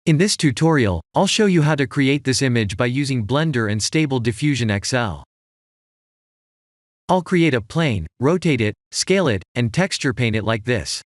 In this tutorial, I'll show you how to create this image by using Blender and Stable Diffusion XL. I'll create a plane, rotate it, scale it, and texture paint it like this.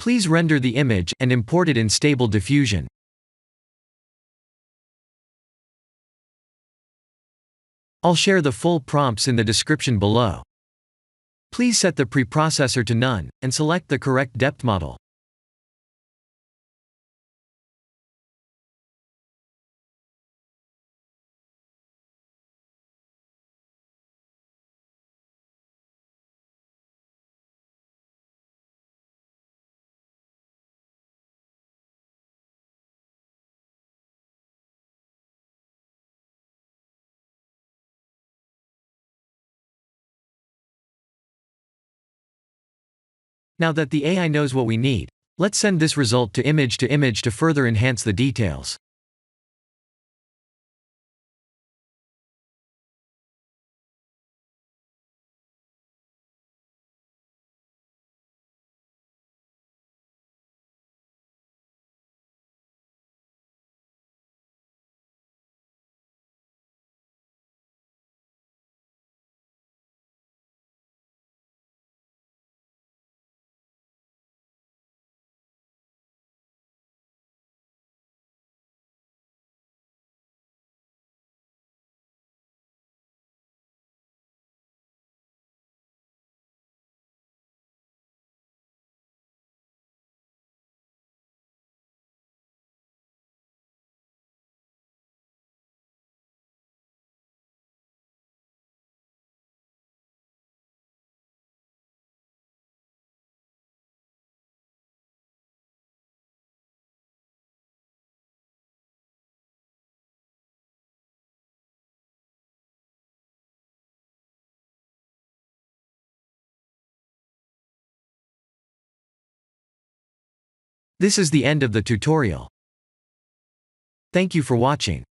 Please render the image and import it in Stable Diffusion. I'll share the full prompts in the description below. Please set the preprocessor to none, and select the correct depth model. Now that the AI knows what we need, let's send this result to image to further enhance the details. This is the end of the tutorial. Thank you for watching.